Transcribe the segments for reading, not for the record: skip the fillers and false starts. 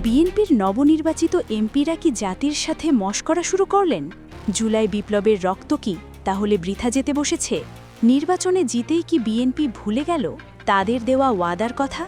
বিএনপির নবনির্বাচিত এমপিরা কি জাতির সাথে মশকরা শুরু করলেন? জুলাই বিপ্লবের রক্ত কি তাহলে বৃথা যেতে বসেছে? নির্বাচনে জিতেই কি বিএনপি ভুলে গেল তাদের দেওয়া ওয়াদার কথা?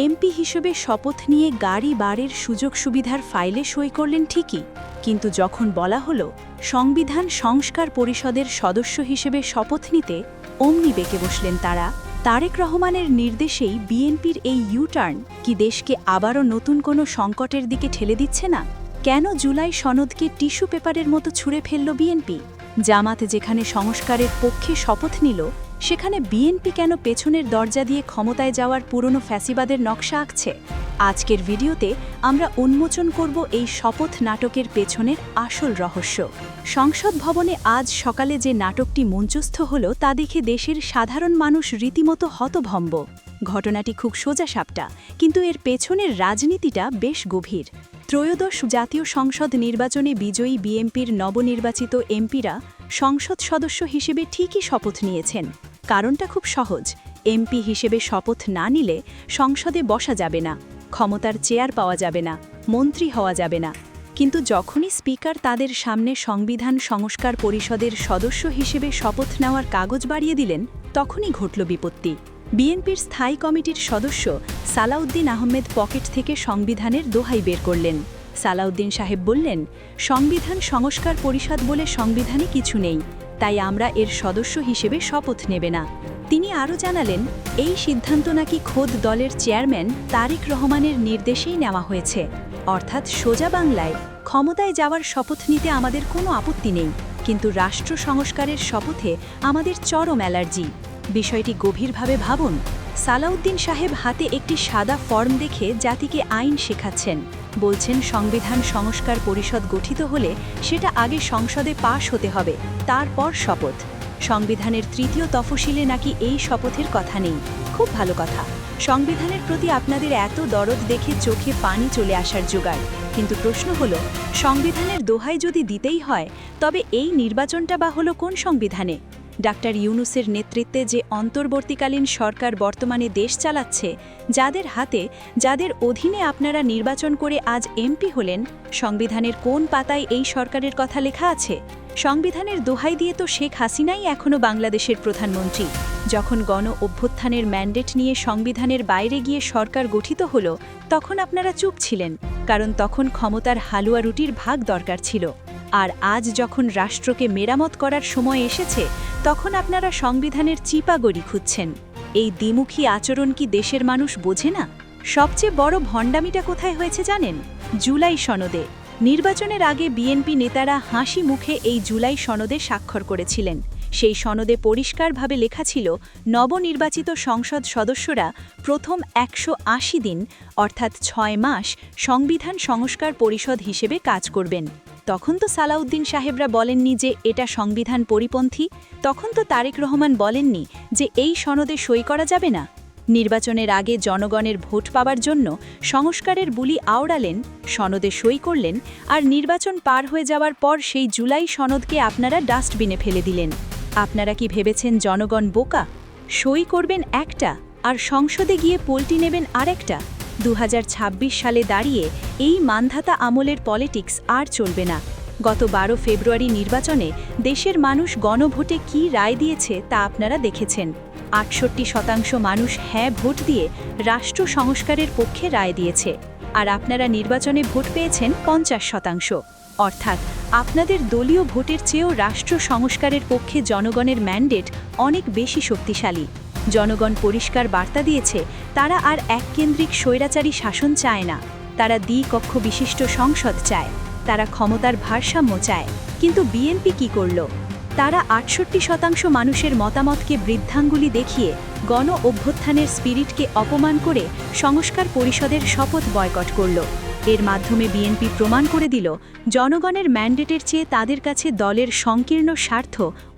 এমপি হিসেবে শপথ নিয়ে গাড়ি বাড়ির সুযোগ সুবিধার ফাইলে সই করলেন ঠিকই, কিন্তু যখন বলা হলো সংবিধান সংস্কার পরিষদের সদস্য হিসেবে শপথ নিতে, অমনি বেঁকে বসলেন তারা। তারেক রহমানের নির্দেশেই বিএনপির এই ইউটার্ন কি দেশকে আবারও নতুন কোনো সংকটের দিকে ঠেলে দিচ্ছে না? কেন জুলাই সনদকে টিস্যু পেপারের মতো ছুঁড়ে ফেলল বিএনপি? জামাত যেখানে সংস্কারের পক্ষে শপথ নিল, সেখানে বিএনপি কেন পেছনের দরজা দিয়ে ক্ষমতায় যাওয়ার পুরনো ফ্যাসিবাদের নকশা আঁকছে? আজকের ভিডিওতে আমরা উন্মোচন করব এই শপথ নাটকের পেছনের আসল রহস্য। সংসদ ভবনে আজ সকালে যে নাটকটি মঞ্চস্থ হলো তা দেখে দেশের সাধারণ মানুষ রীতিমতো হতভম্ব। ঘটনাটি খুব সোজাসাপটা, কিন্তু এর পেছনের রাজনীতিটা বেশ গভীর। ত্রয়োদশ জাতীয় সংসদ নির্বাচনে বিজয়ী বিএনপির নবনির্বাচিত এমপিরা সংসদ সদস্য হিসেবে ঠিকই শপথ নিয়েছেন। কারণটা খুব সহজ, এমপি হিসেবে শপথ না নিলে সংসদে বসা যাবে না, ক্ষমতার চেয়ার পাওয়া যাবে না, মন্ত্রী হওয়া যাবে না। কিন্তু যখনই স্পিকার তাদের সামনে সংবিধান সংস্কার পরিষদের সদস্য হিসেবে শপথ নেওয়ার কাগজ বাড়িয়ে দিলেন, তখনই ঘটল বিপত্তি। বিএনপির স্থায়ী কমিটির সদস্য সালাউদ্দিন আহমেদ পকেট থেকে সংবিধানের দোহাই বের করলেন। সালাউদ্দিন সাহেব বললেন, সংবিধান সংস্কার পরিষদ বলে সংবিধানে কিছু নেই, তাই আমরা এর সদস্য হিসেবে শপথ নেবে না। তিনি আরও জানালেন, এই সিদ্ধান্ত নাকি খোদ দলের চেয়ারম্যান তারেক রহমানের নির্দেশেই নেওয়া হয়েছে। অর্থাৎ সোজা বাংলায়, ক্ষমতায় যাওয়ার শপথ নিতে আমাদের কোনো আপত্তি নেই, কিন্তু রাষ্ট্র সংস্কারের শপথে আমাদের চরম অ্যালার্জি। বিষয়টি গভীরভাবে ভাবুন। সালাউদ্দিন সাহেব হাতে একটি সাদা ফর্ম দেখে জাতিকে আইন শেখাচ্ছেন। বলছেন সংবিধান সংস্কার পরিষদ গঠিত হলে সেটা আগে সংসদে পাশ হতে হবে, তারপর শপথ। সংবিধানের তৃতীয় তফসিলে নাকি এই শপথের কথা নেই। খুব ভালো কথা, সংবিধানের প্রতি আপনাদের এত দরদ দেখে চোখে পানি চলে আসার জোগাড়। কিন্তু প্রশ্ন হলো, সংবিধানের দোহাই যদি দিতেই হয়, তবে এই নির্বাচনটা বা হলো কোন সংবিধানে? ডাক্তার ইউনূসের নেতৃত্বে যে অন্তর্বর্তীকালীন সরকার বর্তমানে দেশ চালাচ্ছে, যাদের হাতে, যাদের অধীনে আপনারা নির্বাচন করে আজ এমপি হলেন, সংবিধানের কোন পাতায় এই সরকারের কথা লেখা আছে? সংবিধানের দোহাই দিয়ে তো শেখ হাসিনাই এখনও বাংলাদেশের প্রধানমন্ত্রী। যখন গণ অভ্যুত্থানের ম্যান্ডেট নিয়ে সংবিধানের বাইরে গিয়ে সরকার গঠিত হলো, তখন আপনারা চুপ ছিলেন, কারণ তখন ক্ষমতার হালুয়া রুটির ভাগ দরকার ছিল। আর আজ যখন রাষ্ট্রকে মেরামত করার সময় এসেছে, তখন আপনারা সংবিধানের চিপাগড়ি খুঁজছেন। এই দ্বিমুখী আচরণ কি দেশের মানুষ বোঝে না? সবচেয়ে বড় ভণ্ডামিটা কোথায় হয়েছে জানেন? জুলাই সনদে। নির্বাচনের আগে বিএনপি নেতারা হাসি মুখে এই জুলাই সনদে স্বাক্ষর করেছিলেন। সেই সনদে পরিষ্কারভাবে লেখা ছিল, নবনির্বাচিত সংসদ সদস্যরা প্রথম 180 দিন অর্থাৎ 6 মাস সংবিধান সংস্কার পরিষদ হিসেবে কাজ করবেন। তখন তো সালাউদ্দিন সাহেবরা বলেননি যে এটা সংবিধান পরিপন্থী, তখন তো তারেক রহমান বলেননি যে এই সনদে সই করা যাবে না। নির্বাচনের আগে জনগণের ভোট পাওয়ার জন্য সংস্কারের বুলি আওড়ালেন, সনদে সই করলেন, আর নির্বাচন পার হয়ে যাওয়ার পর সেই জুলাই সনদকে আপনারা ডাস্টবিনে ফেলে দিলেন। আপনারা কি ভেবেছেন জনগণ বোকা? সই করবেন একটা, আর সংসদে গিয়ে পল্টি নেবেন আরেকটা? 2026 সালে দাঁড়িয়ে এই মানধাতা আমলের পলিটিক্স আর চলবে না। গত 12 ফেব্রুয়ারি নির্বাচনে দেশের মানুষ গণভোটে কি রায় দিয়েছে তা আপনারা দেখেছেন। 68% মানুষ হ্যাঁ ভোট দিয়ে রাষ্ট্র সংস্কারের পক্ষে রায় দিয়েছে, আর আপনারা নির্বাচনে ভোট পেয়েছেন 50%। অর্থাৎ আপনাদের দলীয় ভোটের চেয়েও রাষ্ট্র সংস্কারের পক্ষে জনগণের ম্যান্ডেট অনেক বেশি শক্তিশালী। জনগণ পরিষ্কার বার্তা দিয়েছে, তারা আর এককেন্দ্রিক স্বৈরাচারী শাসন চায় না, তারা দ্বিকক্ষ বিশিষ্ট সংসদ চায়, তারা ক্ষমতার ভারসাম্য চায়। কিন্তু বিএনপি কি করল? তারা 68% মানুষের মতামতকে বৃদ্ধাঙ্গুলি দেখিয়ে গণ অভ্যুত্থানের স্পিরিটকে অপমান করে সংস্কার পরিষদের শপথ বয়কট করল। এর মাধ্যমে বিএনপি প্রমাণ করে দিল, জনগণের ম্যান্ডেটের চেয়ে তাদের কাছে দলের সংকীর্ণ স্বার্থ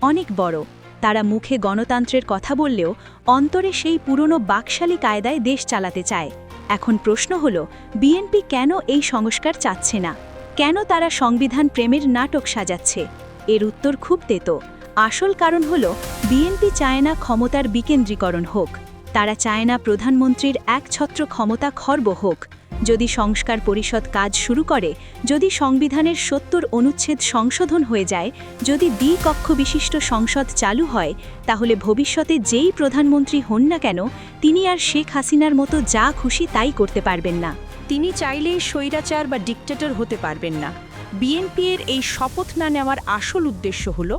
অনেক বড়। তারা মুখে গণতন্ত্রের কথা বললেও অন্তরে সেই পুরনো বাকশালী কায়দায় দেশ চালাতে চায়। এখন প্রশ্ন হল, বিএনপি কেন এই সংস্কার চাচ্ছে না? কেন তারা সংবিধান প্রেমের নাটক সাজাচ্ছে? এর উত্তর খুব তেতো। আসল কারণ হল, বিএনপি চায় না ক্ষমতার বিকেন্দ্রীকরণ হোক। তারা চায় না প্রধানমন্ত্রীর একছত্র ক্ষমতা খর্ব হোক। যদি সংস্কার পরিষদ কাজ শুরু করে, যদি সংবিধানের ৭০ অনুচ্ছেদ সংশোধন হয়ে যায়, যদি দ্বিকক্ষ বিশিষ্ট সংসদ চালু হয়, তাহলে ভবিষ্যতে যেই প্রধানমন্ত্রী হন না কেন তিনি আর শেখ হাসিনার মতো যা খুশি তাই করতে পারবেন না। তিনি চাইলেই স্বৈরাচার বা ডিক্টেটর হতে পারবেন না। বিএনপির এই শপথ না নেওয়ার আসল উদ্দেশ্য হল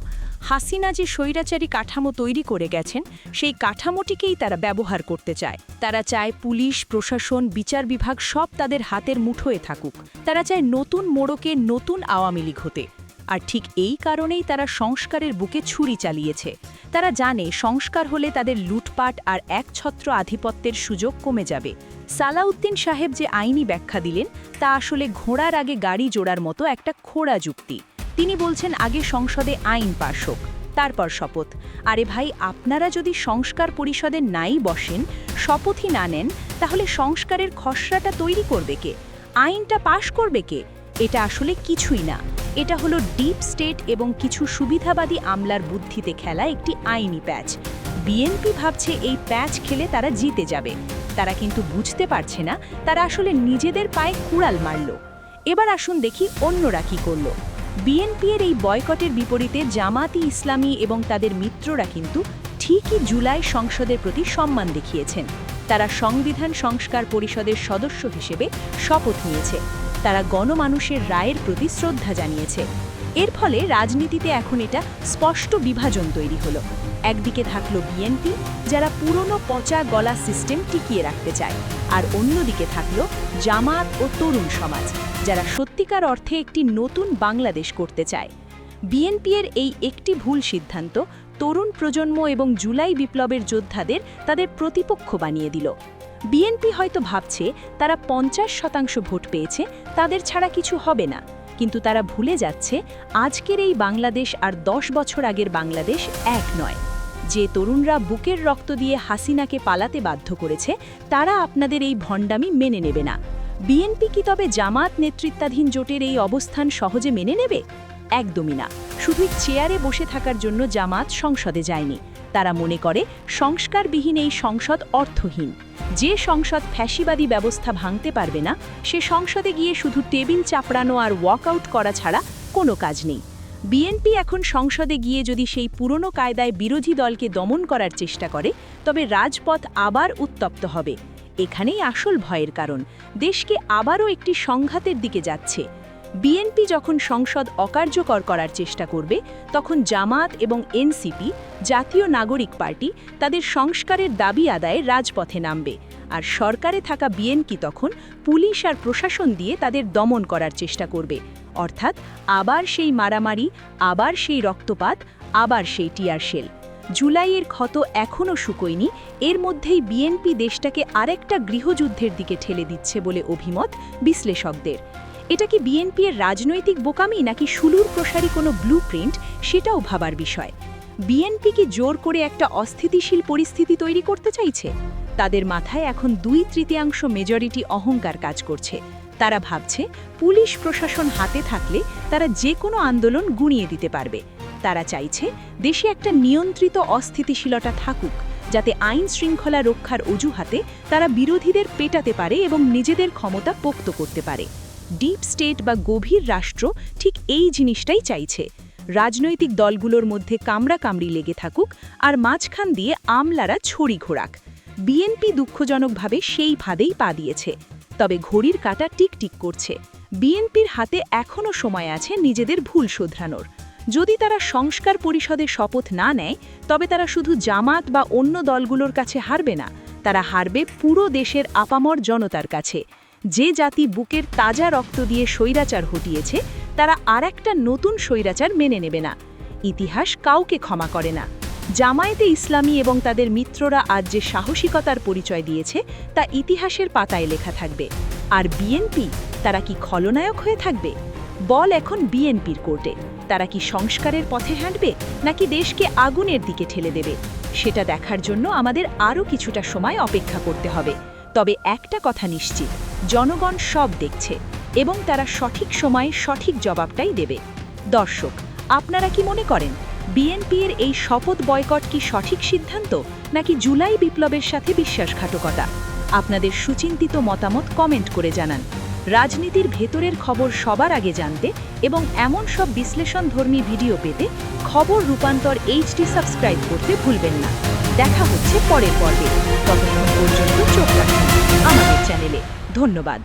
হাসিনা যে স্বৈরাচারী কাঠামো তৈরি করে গেছেন সেই কাঠামোটিকেই তারা ব্যবহার করতে চায়। তারা চায় পুলিশ, প্রশাসন, বিচার বিভাগ সব তাদের হাতের মুঠোয় থাকুক। তারা চায় নতুন মোড়কে নতুন আওয়ামী লীগ হতে। আর ঠিক এই কারণেই তারা সংস্কারের বুকে ছুরি চালিয়েছে। তারা জানে সংস্কার হলে তাদের লুটপাট আর একছত্র আধিপত্যের সুযোগ কমে যাবে। সালাউদ্দিন সাহেব যে আইনি ব্যাখ্যা দিলেন তা আসলে ঘোড়ার আগে গাড়ি জোড়ার মতো একটা খোড়া যুক্তি। তিনি বলছেন আগে সংসদে আইন পাশ হোক, তারপর শপথ। আরে ভাই, আপনারা যদি সংস্কার পরিষদে নাই বসেন, শপথই না নেন, তাহলে সংস্কারের খসড়াটা তৈরি করবে কে? আইনটা পাশ করবে কে? এটা আসলে কিছুই না। এটা হলো ডিপ স্টেট এবং কিছু সুবিধাবাদী আমলার বুদ্ধিতে খেলা একটি আইনি প্যাচ। বিএনপি ভাবছে এই প্যাচ খেলে তারা জিতে যাবে। তারা কিন্তু বুঝতে পারছে না তারা আসলে নিজেদের পায়ে কুড়াল মারল। এবার আসুন দেখি অন্যরা কি করল। বিএনপির এই বয়কটের বিপরীতে জামাতি ইসলামী এবং তাদের মিত্ররা কিন্তু ঠিকই জুলাই সংসদের প্রতি সম্মান দেখিয়েছেন। তারা সংবিধান সংস্কার পরিষদের সদস্য হিসেবে শপথ নিয়েছে। তারা গণমানুষের রায়ের প্রতি শ্রদ্ধা জানিয়েছে। এর ফলে রাজনীতিতে এখন এটা স্পষ্ট বিভাজন তৈরি হলো। একদিকে থাকলো বিএনপি, যারা পুরনো পচা গলা সিস্টেম টিকিয়ে রাখতে চায়, আর অন্যদিকে থাকলো জামাত ও তরুণ সমাজ, যারা সত্যিকার অর্থে একটি নতুন বাংলাদেশ করতে চায়। বিএনপির এই একটি ভুল সিদ্ধান্ত তরুণ প্রজন্ম এবং জুলাই বিপ্লবের যোদ্ধাদের তাদের প্রতিপক্ষ বানিয়ে দিল। বিএনপি হয়তো ভাবছে তারা ৫০% ভোট পেয়েছে, তাদের ছাড়া কিছু হবে না। কিন্তু তারা ভুলে যাচ্ছে আজকের এই বাংলাদেশ আর ১০ বছর আগের বাংলাদেশ এক নয়। যে তরুণরা বুকের রক্ত দিয়ে হাসিনাকে পালাতে বাধ্য করেছে, তারা আপনাদের এই ভণ্ডামি মেনে নেবে না। বিএনপি কি তবে জামাত নেতৃত্বাধীন জোটের এই অবস্থান সহজে মেনে নেবে? একদমই না। শুধুই চেয়ারে বসে থাকার জন্য জামাত সংসদে যায়নি। তারা মনে করে সংস্কারবিহীন এই সংসদ অর্থহীন। যে সংসদ ফ্যাসিবাদী ব্যবস্থা ভাঙতে পারবে না, সে সংসদে গিয়ে শুধু টেবিল চাপড়ানো আর ওয়াকআউট করা ছাড়া কোনো কাজ নেই। বিএনপি এখন সংসদে গিয়ে যদি সেই পুরনো কায়দায় বিরোধী দলকে দমন করার চেষ্টা করে, তবে রাজপথ আবার উত্তপ্ত হবে। এখানেই আসল ভয়ের কারণ। দেশকে আবারও একটি সংঘাতের দিকে যাচ্ছে। বিএনপি যখন সংসদ অকার্যকর করার চেষ্টা করবে, তখন জামাত এবং এনসিপি, জাতীয় নাগরিক পার্টি, তাদের সংস্কারের দাবি আদায়ে রাজপথে নামবে। আর সরকারে থাকা বিএনপি তখন পুলিশ আর প্রশাসন দিয়ে তাদের দমন করার চেষ্টা করবে। অর্থাৎ আবার সেই মারামারি, আবার সেই রক্তপাত, আবার সেই টিয়ার শেল। জুলাইয়ের ক্ষত এখনও শুকোয়নি। এর মধ্যেই বিএনপি দেশটাকে আরেকটা গৃহযুদ্ধের দিকে ঠেলে দিচ্ছে বলে অভিমত বিশ্লেষকদের। এটা কি বিএনপির রাজনৈতিক বোকামি নাকি সুলুর প্রসারী কোনো ব্লুপ্রিন্ট, সেটাও ভাবার বিষয়। বিএনপি কি জোর করে একটা অস্থিতিশীল পরিস্থিতি তৈরি করতে চাইছে? তাদের মাথায় এখন ২/৩ মেজরিটি অহংকার কাজ করছে। তারা ভাবছে পুলিশ প্রশাসন হাতে থাকলে তারা যে কোনো আন্দোলন গুঁড়িয়ে দিতে পারবে। তারা চাইছে দেশে একটা নিয়ন্ত্রিত অস্থিতিশীলতা থাকুক, যাতে আইন শৃঙ্খলা রক্ষার অজুহাতে তারা বিরোধীদের পেটাতে পারে এবং নিজেদের ক্ষমতা পোক্ত করতে পারে। ডিপ স্টেট বা গভীর রাষ্ট্র ঠিক এই জিনিসটাই চাইছে। রাজনৈতিক দলগুলোর মধ্যে কামড়াকামড়ি লেগে থাকুক আর মাঝখান দিয়ে আমলারা ছড়ি ঘোরাক। বিএনপি দুঃখজনকভাবে সেই ফাঁদেই পা দিয়েছে। তবে ঘড়ির কাঁটা টিকটিক করছে। বিএনপির হাতে এখনও সময় আছে নিজেদের ভুল শোধরানোর। যদি তারা সংস্কার পরিষদে শপথ না নেয়, তবে তারা শুধু জামাত বা অন্য দলগুলোর কাছে হারবে না, তারা হারবে পুরো দেশের আপামর জনতার কাছে। যে জাতি বুকের তাজা রক্ত দিয়ে স্বৈরাচার হটিয়েছে, তারা আরেকটা নতুন স্বৈরাচার মেনে নেবে না। ইতিহাস কাউকে ক্ষমা করে না। জামায়াতে ইসলামী এবং তাদের মিত্ররা আজ যে সাহসিকতার পরিচয় দিয়েছে, তা ইতিহাসের পাতায় লেখা থাকবে। আর বিএনপি, তারা কি খলনায়ক হয়ে থাকবে? বল এখন বিএনপির কোর্টে। তারা কি সংস্কারের পথে হাঁটবে নাকি দেশকে আগুনের দিকে ঠেলে দেবে? সেটা দেখার জন্য আমাদের আরও কিছুটা সময় অপেক্ষা করতে হবে। তবে একটা কথা নিশ্চিত, জনগণ সব দেখছে এবং তারা সঠিক সময়ে সঠিক জবাবটাই দেবে। দর্শক, আপনারা কি মনে করেন বিএনপির এই শপথ বয়কট কি সঠিক সিদ্ধান্ত নাকি জুলাই বিপ্লবের সাথে বিশ্বাসঘাতকতা? আপনাদের সুচিন্তিত মতামত কমেন্ট করে জানান। রাজনীতির ভেতরের খবর সবার আগে জানতে এবং এমন সব বিশ্লেষণধর্মী ভিডিও পেতে খবর রূপান্তর এইচডি সাবস্ক্রাইব করতে ভুলবেন না। দেখা হচ্ছে পরের পর্বে। ততক্ষণ পর্যন্ত চোখ রাখুন আমাদের চ্যানেলে। ধন্যবাদ।